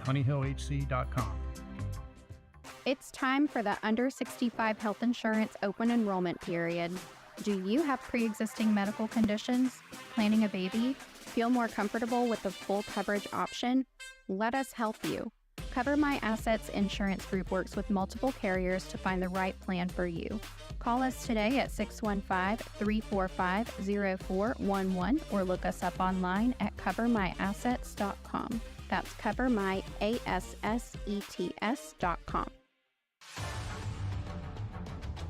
honeyhillhc.com. It's time for the under 65 health insurance open enrollment period. Do you have pre-existing medical conditions? Planning a baby? Feel more comfortable with the full coverage option? Let us help you. Cover My Assets Insurance Group works with multiple carriers to find the right plan for you. Call us today at 615-345-0411 or look us up online at covermyassets.com. That's covermyassets.com.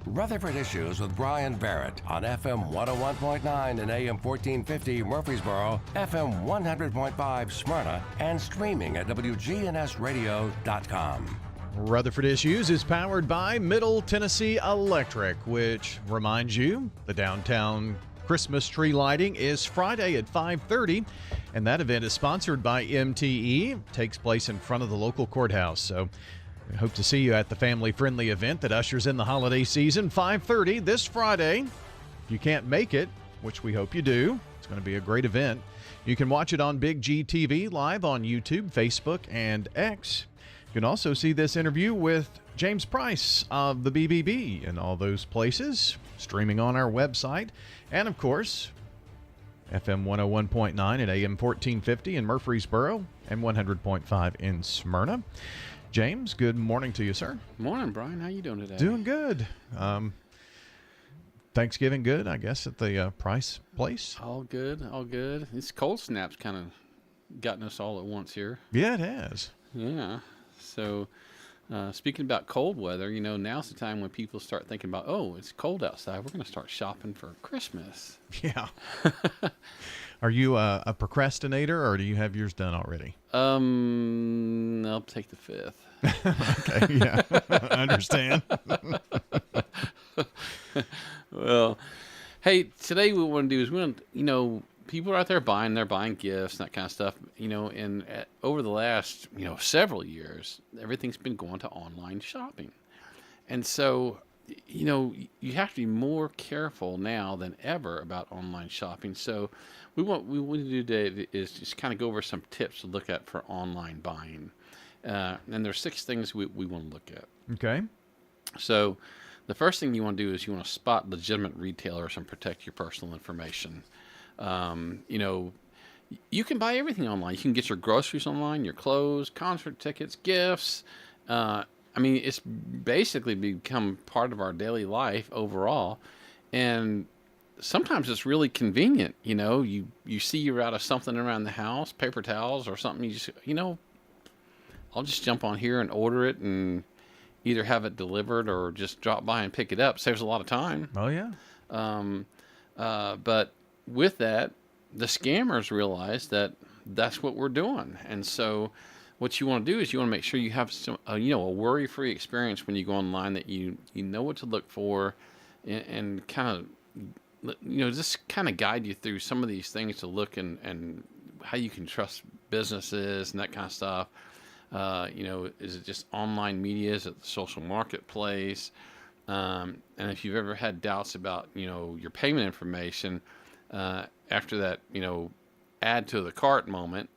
Rutherford Issues with Brian Barrett on FM 101.9 and AM 1450 Murfreesboro, FM 100.5 Smyrna, and streaming at WGNSradio.com. Rutherford Issues is powered by Middle Tennessee Electric, which reminds you the downtown Christmas tree lighting is Friday at 5:30, and that event is sponsored by MTE. It takes place in front of the local courthouse, so we hope to see you at the family-friendly event that ushers in the holiday season, 5:30 this Friday. If you can't make it, which we hope you do, it's going to be a great event. You can watch it on Big G TV live on YouTube, Facebook, and X. You can also see this interview with James Price of the BBB in all those places, streaming on our website. And, of course, FM 101.9 at AM 1450 in Murfreesboro and 100.5 in Smyrna. James, good morning to you, sir. Morning, Brian. How you doing today? Doing good. Thanksgiving good, I guess, at the Price place? All good, all good. This cold snap's kind of gotten us all at once here. Yeah, it has. Yeah. So, speaking about cold weather, you know, now's the time when people start thinking about, oh, it's cold outside. We're going to start shopping for Christmas. Yeah. Are you a procrastinator, or do you have yours done already? I'll take the fifth. Okay, yeah. I understand. Well, hey, today what we want to do is we want to, you know, people are out there they're buying gifts and that kind of stuff, you know, and over the last, you know, several years, everything's been going to online shopping. And so, you know, you have to be more careful now than ever about online shopping. So what we want to do today is just kind of go over some tips to look at for online buying. And there's 6 things we want to look at. Okay. So the first thing you want to do is you want to spot legitimate retailers and protect your personal information. You know, you can buy everything online. You can get your groceries online, your clothes, concert tickets, gifts. I mean, it's basically become part of our daily life overall. And sometimes it's really convenient. You know, you see you're out of something around the house, paper towels or something. You just, you know, I'll just jump on here and order it and either have it delivered or just drop by and pick it up. Saves a lot of time. Oh, yeah. But with that, the scammers realize that that's what we're doing. And so what you want to do is you want to make sure you have some, you know, a worry-free experience when you go online, that you know what to look for, and kind of, you know, just kind of guide you through some of these things to look and how you can trust businesses and that kind of stuff. You know, is it just online media? Is it the social marketplace? And if you've ever had doubts about, you know, your payment information, after that, you know, add to the cart moment,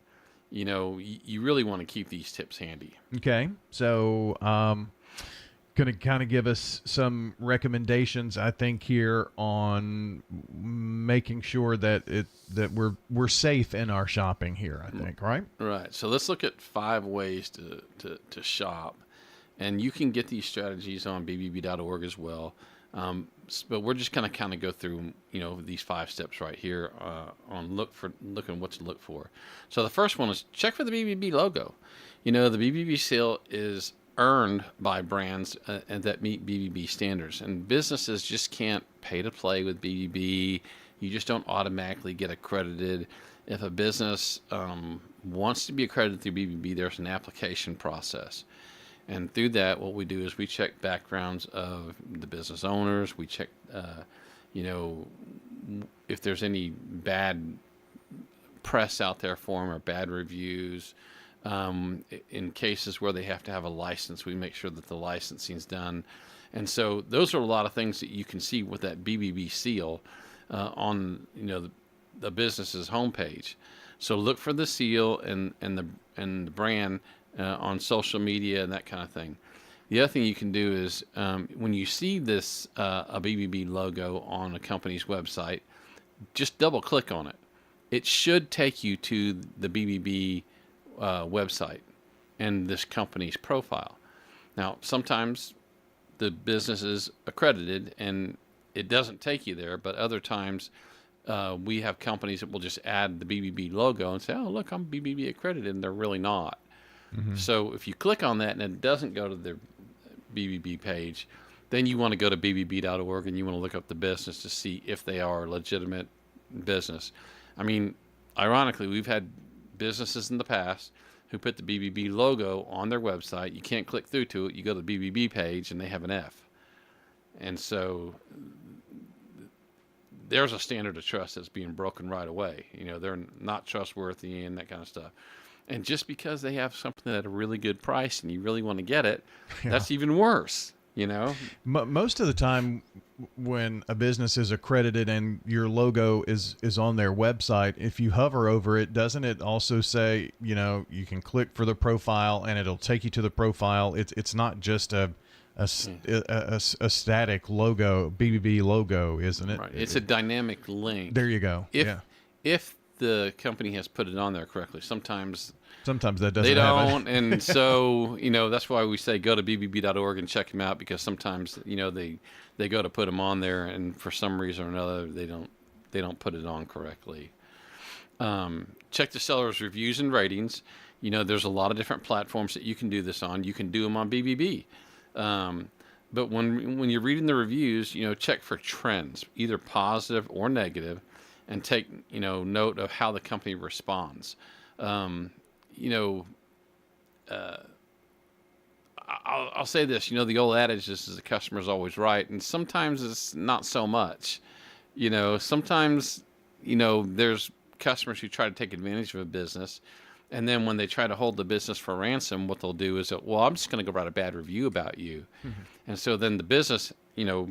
you know, you really want to keep these tips handy. Okay. So, going to kind of give us some recommendations, I think, here on making sure that we're safe in our shopping here, I think, right? Right. So let's look at 5 ways to shop. And you can get these strategies on bbb.org as well. But we're just going to kind of go through, you know, these 5 steps right here on looking what to look for. So the first one is check for the BBB logo. You know, the BBB seal is earned by brands and that meet BBB standards, and businesses just can't pay to play with BBB. You just don't automatically get accredited. If a business wants to be accredited through BBB, there's an application process. And through that, what we do is we check backgrounds of the business owners. We check, you know, if there's any bad press out there for them or bad reviews. In cases where they have to have a license, we make sure that the licensing is done. And so those are a lot of things that you can see with that BBB seal on, you know, the business's homepage. So look for the seal and the brand on social media and that kind of thing. The other thing you can do is when you see this a BBB logo on a company's website, just double click on it. It should take you to the BBB website and this company's profile. Now, sometimes the business is accredited and it doesn't take you there, but other times we have companies that will just add the BBB logo and say, oh, look, I'm BBB accredited, and they're really not. So if you click on that and it doesn't go to their BBB page, then you want to go to bbb.org and you want to look up the business to see if they are a legitimate business. I mean, ironically, we've had businesses in the past who put the BBB logo on their website. You can't click through to it. You go to the BBB page and they have an F. And so there's a standard of trust that's being broken right away. You know, they're not trustworthy and that kind of stuff. And just because they have something at a really good price and you really want to get it, that's even worse, you know? Most of the time when a business is accredited and your logo is on their website, if you hover over it, doesn't it also say, you know, you can click for the profile and it'll take you to the profile? It's not just a static logo, BBB logo, isn't it? Right. It's a dynamic link. There you go. If the company has put it on there correctly, sometimes that doesn't they don't, have it. and so, you know, that's why we say go to bbb.org and check them out, because sometimes, you know, they go to put them on there and for some reason or another they don't put it on correctly. Check the seller's reviews and ratings. You know, there's a lot of different platforms that you can do this on. You can do them on BBB. But when you're reading the reviews, you know, check for trends, either positive or negative, and take, you know, note of how the company responds. You know, I'll say this, you know, the old adage is the customer's always right, and sometimes it's not so much. You know, sometimes, you know, there's customers who try to take advantage of a business, and then when they try to hold the business for ransom, what they'll do is, well, I'm just going to go write a bad review about you. And so then the business, you know,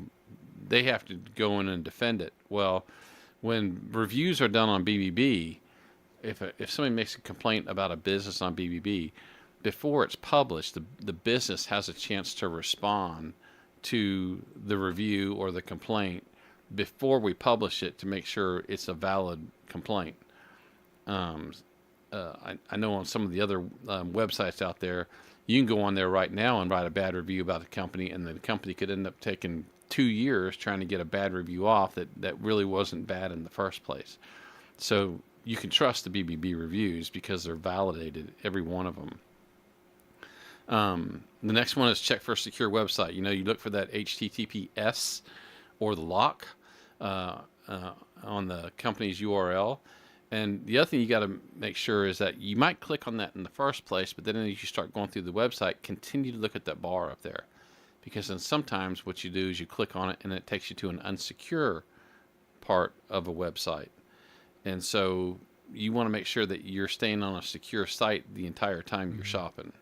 they have to go in and defend it. Well, when reviews are done on BBB, if somebody makes a complaint about a business on BBB, before it's published, the business has a chance to respond to the review or the complaint before we publish it to make sure it's a valid complaint. I know on some of the other websites out there, you can go on there right now and write a bad review about the company, and the company could end up taking 2 years trying to get a bad review off that really wasn't bad in the first place. So you can trust the BBB reviews because they're validated, every one of them. The next one is check for a secure website. You know, you look for that HTTPS or the lock on the company's URL. And the other thing you got to make sure is that you might click on that in the first place, but then as you start going through the website, continue to look at that bar up there. Because then sometimes what you do is you click on it and it takes you to an unsecure part of a website. And so you want to make sure that you're staying on a secure site the entire time you're shopping.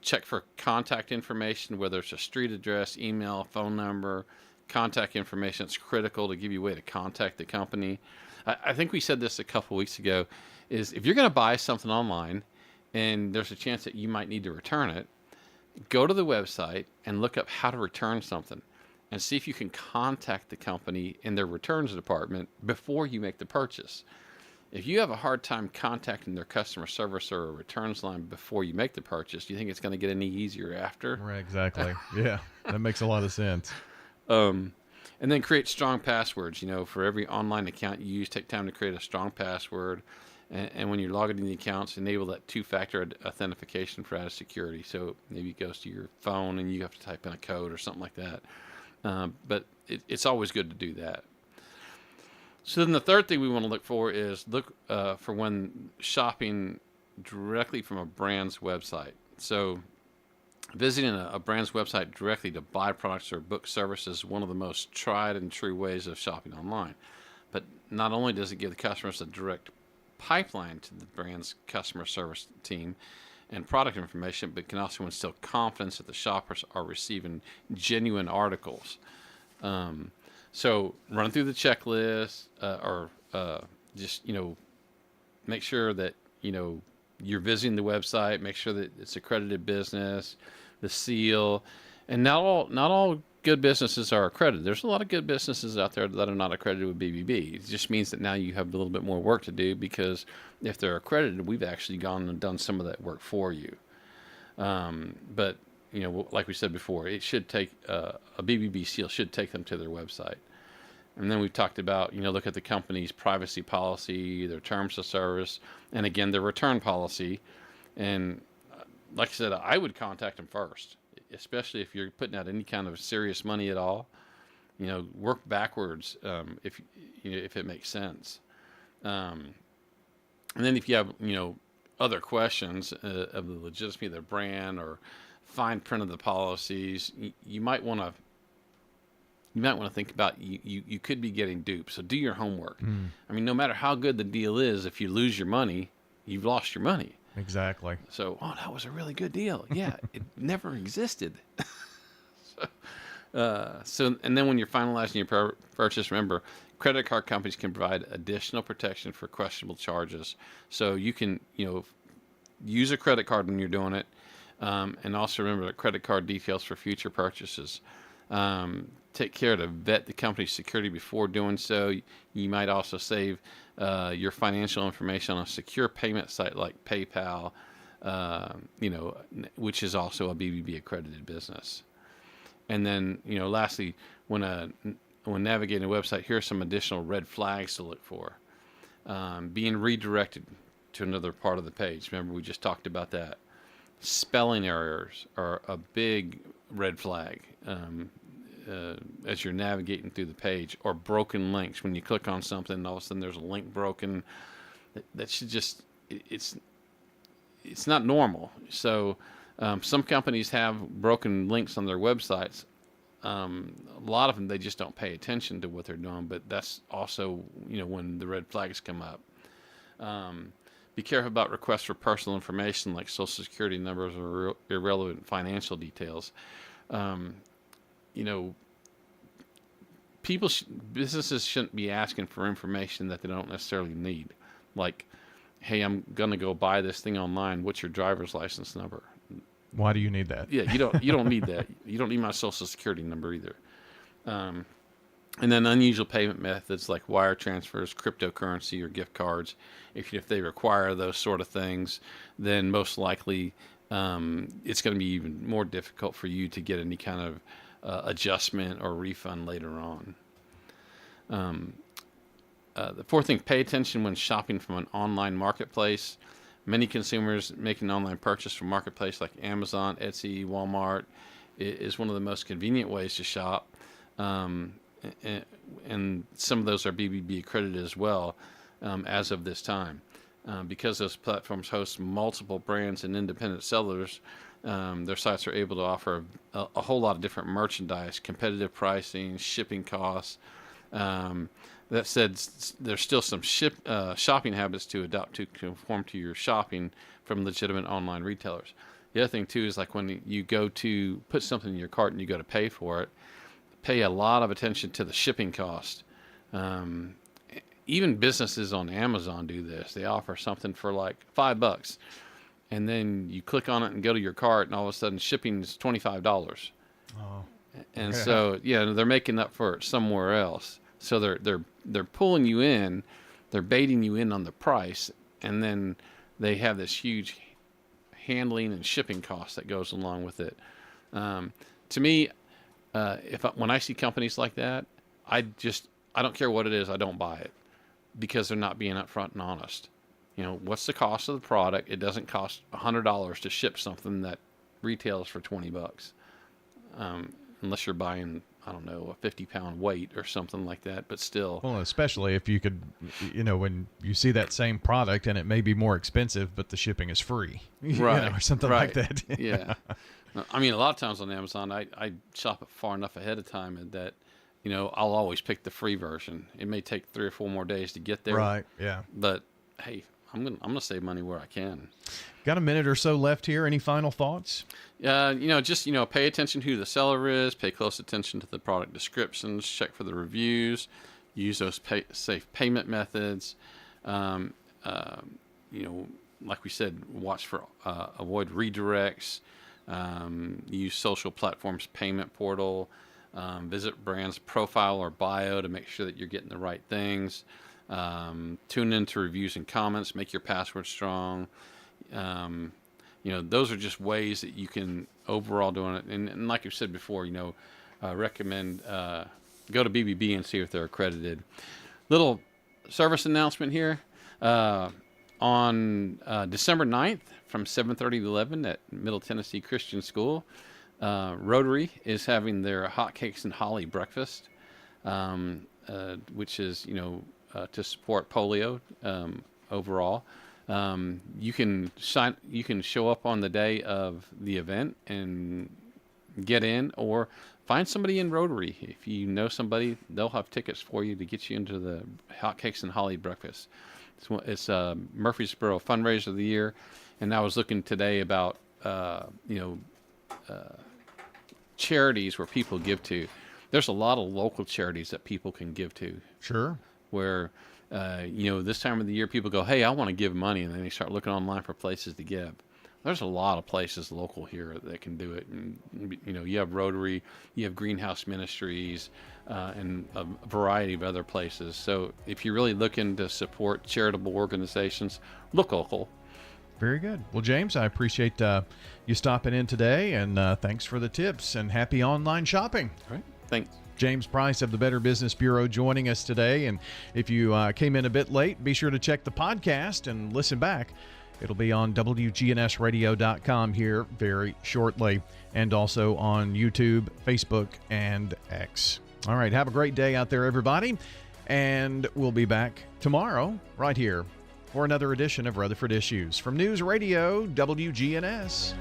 Check for contact information, whether it's a street address, email, phone number, contact information. It's critical to give you a way to contact the company. I think we said this a couple weeks ago, is if you're going to buy something online and there's a chance that you might need to return it, go to the website and look up how to return something and see if you can contact the company in their returns department before you make the purchase. If you have a hard time contacting their customer service or a returns line before you make the purchase, do you think it's going to get any easier after? Right, exactly. Yeah, that makes a lot of sense. And then create strong passwords. You know, for every online account you use, take time to create a strong password. And when you're logging in the accounts, enable that two-factor authentication for added security. So maybe it goes to your phone and you have to type in a code or something like that. But it's always good to do that. So then the third thing we want to look for is look for when shopping directly from a brand's website. So visiting a brand's website directly to buy products or book services is one of the most tried and true ways of shopping online. But not only does it give the customers a direct pipeline to the brand's customer service team and product information, but can also instill confidence that the shoppers are receiving genuine articles. So run through the checklist, or just, you know, make sure that, you know, you're visiting the website, make sure that it's accredited business, the seal, and not all good businesses are accredited. There's a lot of good businesses out there that are not accredited with BBB. It just means that now you have a little bit more work to do, because if they're accredited, we've actually gone and done some of that work for you. But like we said before, it should take a BBB seal should take them to their website. And then we've talked about, look at the company's privacy policy, their terms of service, and again, their return policy. And like I said, I would contact them first, especially if you're putting out any kind of serious money at all. Work backwards if it makes sense. And then if you have, other questions of the legitimacy of their brand or fine print of the policies, you might want to think about you could be getting duped. So do your homework. I mean, no matter how good the deal is, if you lose your money, you've lost your money. Exactly. So, that was a really good deal. Yeah, it never existed. So, and then when you're finalizing your purchase, remember, credit card companies can provide additional protection for questionable charges. So you can, use a credit card when you're doing it. And also remember the credit card details for future purchases. Take care to vet the company's security before doing so. You might also save your financial information on a secure payment site like PayPal, which is also a BBB accredited business. And then, lastly, when navigating a website, here are some additional red flags to look for. Being redirected to another part of the page. Remember, we just talked about that. Spelling errors are a big red flag as you're navigating through the page, or broken links. When you click on something and all of a sudden there's a link broken, that should just, it's not normal. So some companies have broken links on their websites. A lot of them, they just don't pay attention to what they're doing, but that's also, when the red flags come up. Be careful about requests for personal information like social security numbers or irrelevant financial details. Businesses shouldn't be asking for information that they don't necessarily need. Like, hey, I'm gonna go buy this thing online. What's your driver's license number? Why do you need that? Yeah, you don't need that. You don't need my social security number either. And then unusual payment methods like wire transfers, cryptocurrency, or gift cards. If they require those sort of things, then most likely it's going to be even more difficult for you to get any kind of adjustment or refund later on. The fourth thing, pay attention when shopping from an online marketplace. Many consumers making an online purchase from marketplace like Amazon, Etsy, Walmart is one of the most convenient ways to shop. And some of those are BBB accredited as well as of this time. Because those platforms host multiple brands and independent sellers, their sites are able to offer a whole lot of different merchandise, competitive pricing, shipping costs. That said, there's still some shopping habits to adopt to conform to your shopping from legitimate online retailers. The other thing, too, is like when you go to put something in your cart and you go to pay for it, pay a lot of attention to the shipping cost. Even businesses on Amazon do this. They offer something for like $5, and then you click on it and go to your cart, and all of a sudden shipping is $25. Oh. And so, they're making up for it somewhere else. So they're pulling you in, they're baiting you in on the price, and then they have this huge handling and shipping cost that goes along with it. To me, when I see companies like that, I don't care what it is, I don't buy it, because they're not being upfront and honest. What's the cost of the product? It doesn't cost $100 to ship something that retails for $20, unless you're buying, I don't know, a 50-pound weight or something like that. But still, well, especially if you could, when you see that same product and it may be more expensive, but the shipping is free, right, or something like that. Yeah. I mean, a lot of times on Amazon, I shop it far enough ahead of time that, I'll always pick the free version. It may take 3 or 4 more days to get there. Right. Yeah. But hey, I'm gonna save money where I can. Got a minute or so left here. Any final thoughts? Just pay attention to who the seller is. Pay close attention to the product descriptions. Check for the reviews. Use those safe payment methods. like we said, watch for avoid redirects. Use social platforms payment portal. Visit brand's profile or bio to make sure that you're getting the right things. Tune into reviews and comments. Make your password strong. Those are just ways that you can overall do it. And like you said before, recommend go to BBB and see if they're accredited. Little service announcement here. On December 9th from 7:30 to 11 at Middle Tennessee Christian School, Rotary is having their hotcakes and holly breakfast, which is, to support polio overall. You can show up on the day of the event and get in, or find somebody in Rotary. If you know somebody, they'll have tickets for you to get you into the hotcakes and holly breakfast. It's Murfreesboro fundraiser of the year, and I was looking today about charities where people give to. There's a lot of local charities that people can give to. Sure. Where this time of the year people go, hey, I want to give money, and then they start looking online for places to give. There's a lot of places local here that can do it. And, you have Rotary, you have Greenhouse Ministries, and a variety of other places. So if you're really looking to support charitable organizations, look local. Very good. Well, James, I appreciate you stopping in today, and thanks for the tips, and happy online shopping. All right. Thanks. James Price of the Better Business Bureau joining us today. And if you came in a bit late, be sure to check the podcast and listen back. It'll be on WGNSradio.com here very shortly, and also on YouTube, Facebook, and X. All right, have a great day out there, everybody, and we'll be back tomorrow right here for another edition of Rutherford Issues from News Radio WGNS.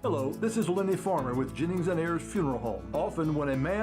Hello, this is Lenny Farmer with Jennings & Ayers Funeral Home. Often when a man